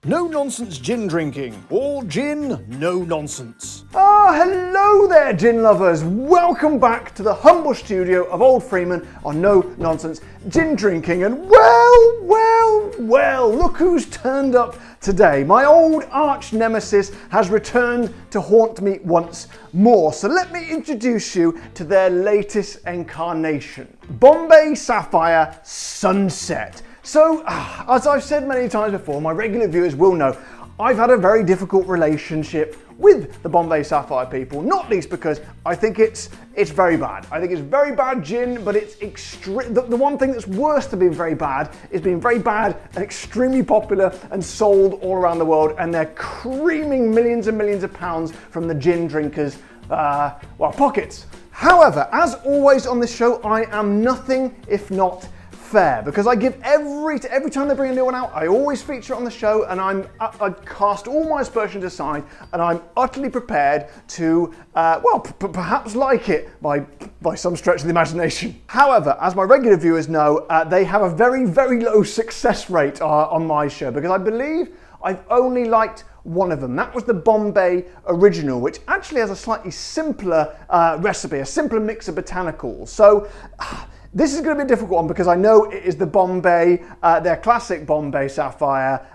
No nonsense gin drinking. All gin, no nonsense. Hello there, gin lovers. Welcome back to the humble studio of Old Freeman on No Nonsense Gin Drinking. And well, look who's turned up today. My old arch nemesis has returned to haunt me once more. So let me introduce you to their latest incarnation, Bombay Sapphire Sunset. So, as I've said many times before, my regular viewers will know, I've had a very difficult relationship with the Bombay Sapphire people, not least because I think it's very bad. I think it's very bad gin, but it's extreme. The one thing that's worse than being very bad is being very bad and extremely popular and sold all around the world, and they're creaming millions and millions of pounds from the gin drinkers' pockets. However, as always on this show, I am nothing if not fair, because I give every time they bring a new one out, I always feature it on the show, and I cast all my aspersions aside, and I'm utterly prepared to perhaps like it by some stretch of the imagination. However, as my regular viewers know, they have a very, very low success rate on my show, because I believe I've only liked one of them. That was the Bombay original, which actually has a slightly simpler recipe, a simpler mix of botanicals. So this is going to be a difficult one, because I know it is the Bombay, their classic Bombay Sapphire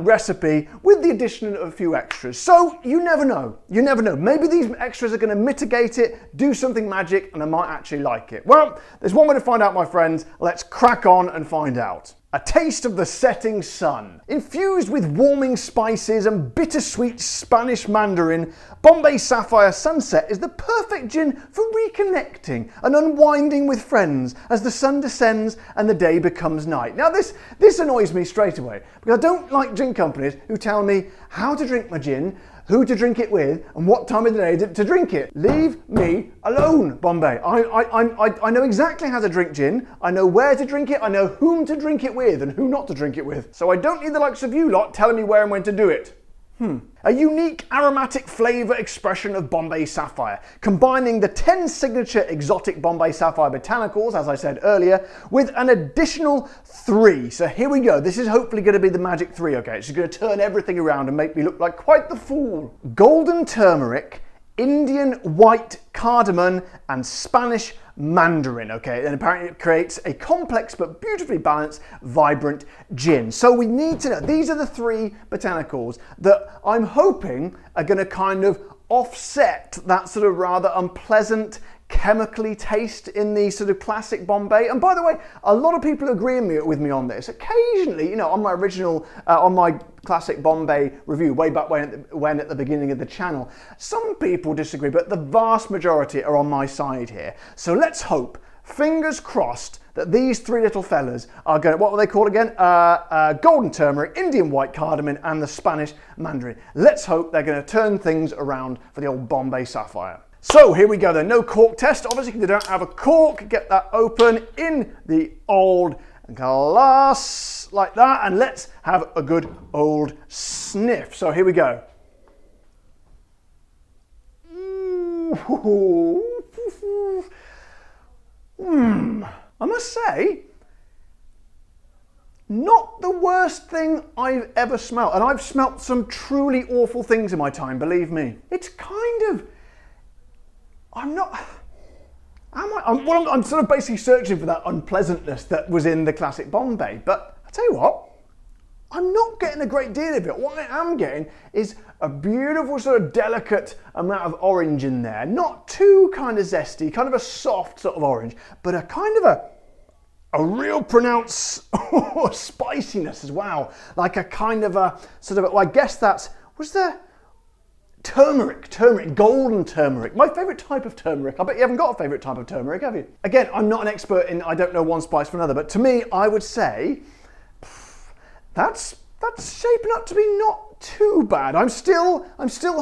recipe with the addition of a few extras. So you never know. You never know. Maybe these extras are going to mitigate it, do something magic, and I might actually like it. Well, there's one way to find out, my friends. Let's crack on and find out. A taste of the setting sun. Infused with warming spices and bittersweet Spanish mandarin, Bombay Sapphire Sunset is the perfect gin for reconnecting and unwinding with friends as the sun descends and the day becomes night. Now this annoys me straight away, because I don't like gin companies who tell me how to drink my gin, who to drink it with, and what time of the day to drink it. Leave me alone, Bombay. I know exactly how to drink gin, I know where to drink it, I know whom to drink it with and who not to drink it with. So I don't need the likes of you lot telling me where and when to do it. A unique aromatic flavour expression of Bombay Sapphire, combining the 10 signature exotic Bombay Sapphire botanicals, as I said earlier, with an additional 3. So here we go. This is hopefully going to be the magic 3, okay? It's going to turn everything around and make me look like quite the fool. Golden turmeric, Indian white cardamom, and Spanish mandarin, okay? And apparently it creates a complex but beautifully balanced, vibrant gin. So we need to know, these are the 3 botanicals that I'm hoping are going to kind of offset that sort of rather unpleasant chemically taste in the sort of classic Bombay. And by the way, a lot of people agree with me on this. Occasionally, you know, on my original, on my classic Bombay review, way back when at the beginning of the channel, some people disagree, but the vast majority are on my side here. So let's hope, fingers crossed, that these 3 little fellas are going to, what were they called again? Golden turmeric, Indian white cardamom, and the Spanish mandarin. Let's hope they're going to turn things around for the old Bombay Sapphire. So here we go then, no cork test. Obviously, if you don't have a cork, get that open in the old glass like that, and let's have a good old sniff. So here we go. I must say, not the worst thing I've ever smelt. And I've smelt some truly awful things in my time, believe me. It's kind of, I'm sort of basically searching for that unpleasantness that was in the classic Bombay. But I tell you what, I'm not getting a great deal of it. What I am getting is a beautiful sort of delicate amount of orange in there. Not too kind of zesty, kind of a soft sort of orange, but a kind of a real pronounced spiciness as well. Like a kind of a sort of, well, I guess that's, was there turmeric, golden turmeric. My favourite type of turmeric. I bet you haven't got a favourite type of turmeric, have you? Again, I'm not an expert in, I don't know one spice from another, but to me, I would say that's shaping up to be not too bad. I'm still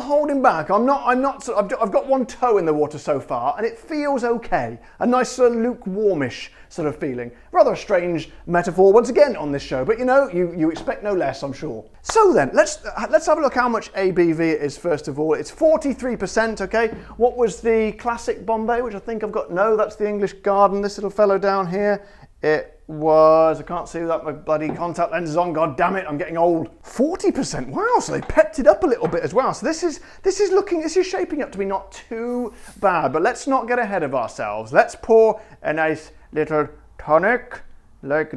holding back. I've got one toe in the water so far, and it feels okay. A nice sort of lukewarmish sort of feeling. Rather a strange metaphor once again on this show, but you know, you expect no less, I'm sure. So then, let's have a look how much ABV it is first of all. It's 43%, okay? What was the classic Bombay, which I think I've got? No, that's the English Garden, this little fellow down here. It was, I can't see that my bloody contact lens is on, god damn it, I'm getting old. 40%, wow, so they pepped it up a little bit as well. So this is shaping up to be not too bad, but let's not get ahead of ourselves. Let's pour a nice little tonic like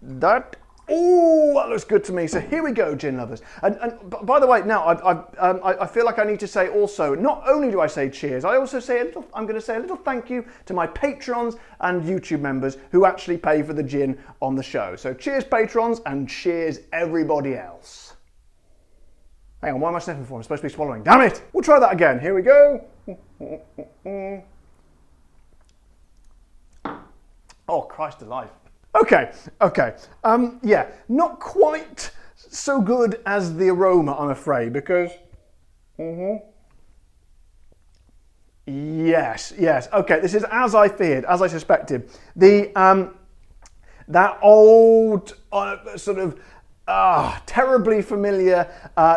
that. Oh, that looks good to me. So here we go, gin lovers. And by the way, now I feel like I need to say also, not only do I say cheers, I also say I'm going to say a little thank you to my patrons and YouTube members who actually pay for the gin on the show. So cheers patrons and cheers everybody else. Hang on, why am I sniffing for? I'm supposed to be swallowing. Damn it! We'll try that again. Here we go. Oh, Christ alive. Okay. Yeah, not quite so good as the aroma, I'm afraid, because... Yes, okay, this is as I feared, as I suspected. That old, sort of, terribly familiar,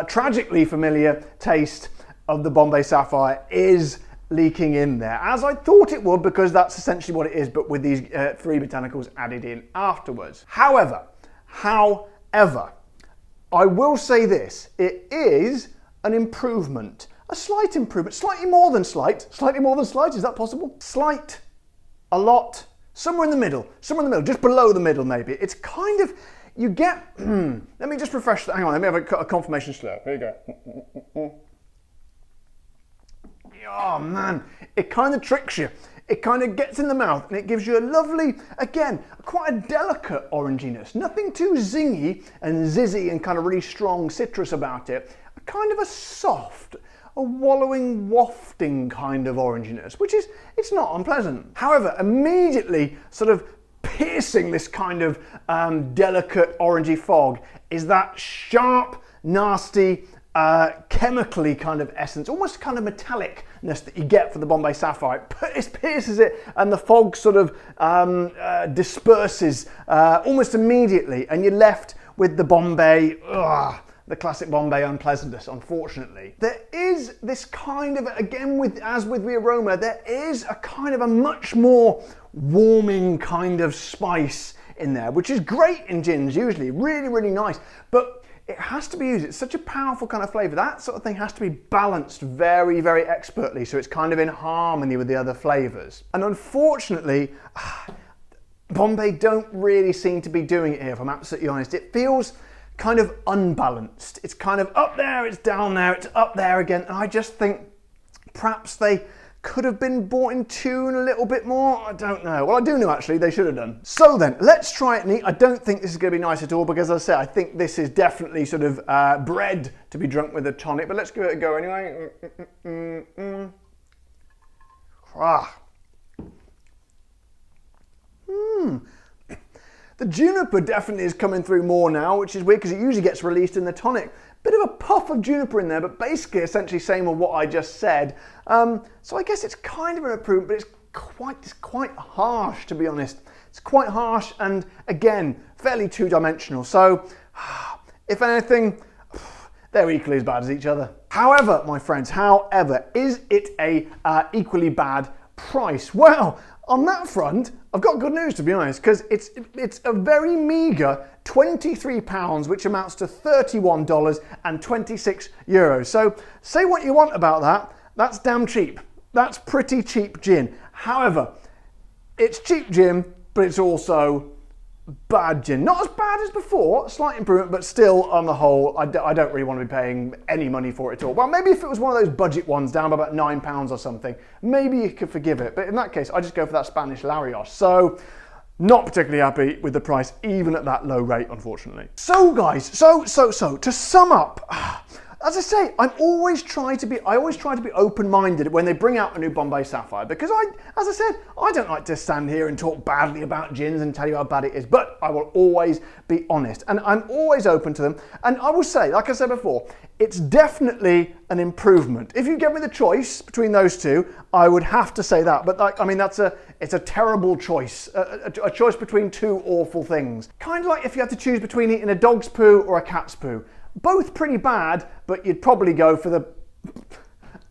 tragically familiar taste of the Bombay Sapphire is leaking in there, as I thought it would, because that's essentially what it is, but with these 3 botanicals added in afterwards. However, I will say this, it is an improvement, a slight improvement, slightly more than slight, is that possible? Slight, a lot, somewhere in the middle, just below the middle maybe. It's kind of, you get, let me just refresh that, hang on, let me have a confirmation slurp, here you go. Oh man, it kind of tricks you. It kind of gets in the mouth and it gives you a lovely, again, quite a delicate oranginess. Nothing too zingy and zizzy and kind of really strong citrus about it. Kind of a soft, a wallowing, wafting kind of oranginess, which is, it's not unpleasant. However, immediately sort of piercing this kind of delicate orangey fog is that sharp, nasty, chemically kind of essence, almost kind of metallicness that you get for the Bombay Sapphire. It pierces it and the fog sort of disperses almost immediately, and you're left with the Bombay, the classic Bombay unpleasantness, unfortunately. There is this kind of, again, as with the aroma, there is a kind of a much more warming kind of spice in there, which is great in gins usually, really, really nice, but it has to be used. It's such a powerful kind of flavour. That sort of thing has to be balanced very, very expertly, so it's kind of in harmony with the other flavours. And unfortunately, Bombay don't really seem to be doing it here, if I'm absolutely honest. It feels kind of unbalanced. It's kind of up there, it's down there, it's up there again, and I just think perhaps they could have been brought in tune a little bit more. I don't know. Well, I do know actually, they should have done. So then, let's try it neat. I don't think this is going to be nice at all, because as I say, I think this is definitely sort of bred to be drunk with a tonic, but let's give it a go anyway. The juniper definitely is coming through more now, which is weird because it usually gets released in the tonic. Bit of a puff of juniper in there, but basically essentially same with what I just said. So I guess it's kind of an improvement, but it's quite harsh, to be honest. It's quite harsh and, again, fairly two-dimensional. So, if anything, they're equally as bad as each other. However, my friends, is it a equally bad price? Well, on that front, I've got good news, to be honest, because it's a very meagre £23, which amounts to $31.26. So say what you want about that, that's damn cheap. That's pretty cheap gin. However, it's cheap gin, but it's also bad gin. Not as bad as before, slight improvement, but still on the whole, I don't really want to be paying any money for it at all. Well, maybe if it was one of those budget ones down by about £9 or something, maybe you could forgive it. But in that case, I just go for that Spanish Larios. So, not particularly happy with the price, even at that low rate, unfortunately. So guys, so, to sum up, as I say, I always try to be open-minded when they bring out a new Bombay Sapphire, because as I said, I don't like to stand here and talk badly about gins and tell you how bad it is, but I will always be honest, and I'm always open to them. And I will say, like I said before, it's definitely an improvement. If you give me the choice between those two, I would have to say that. But it's a terrible choice, a choice between two awful things. Kind of like if you had to choose between eating a dog's poo or a cat's poo. Both pretty bad, but you'd probably go for the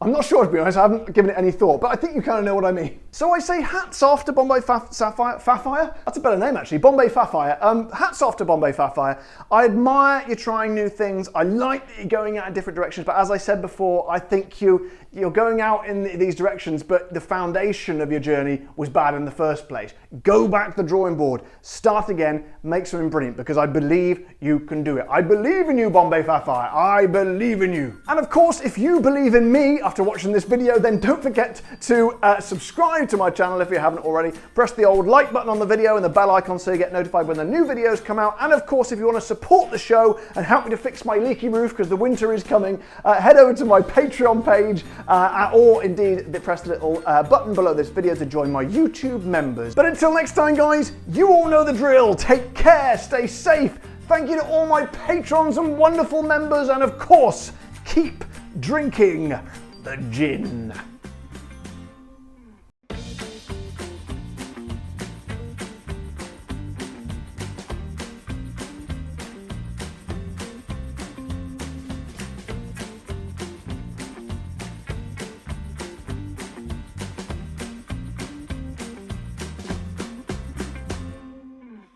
I'm not sure, to be honest. I haven't given it any thought, but I think you kind of know what I mean. So I say hats off to Bombay Sapphire. That's a better name, actually. Bombay Sapphire. Hats off to Bombay Sapphire. I admire you trying new things. I like that you're going out in different directions, but as I said before, I think you're going out in these directions, but the foundation of your journey was bad in the first place. Go back to the drawing board, start again, make something brilliant, because I believe you can do it. I believe in you, Bombay Sapphire. I believe in you. And of course, if you believe in me after watching this video, then don't forget to subscribe to my channel if you haven't already. Press the old like button on the video and the bell icon so you get notified when the new videos come out. And of course, if you want to support the show and help me to fix my leaky roof because the winter is coming, head over to my Patreon page or indeed press the little button below this video to join my YouTube members. But until next time, guys, you all know the drill. Take care, stay safe. Thank you to all my patrons and wonderful members, and of course, keep drinking the gin.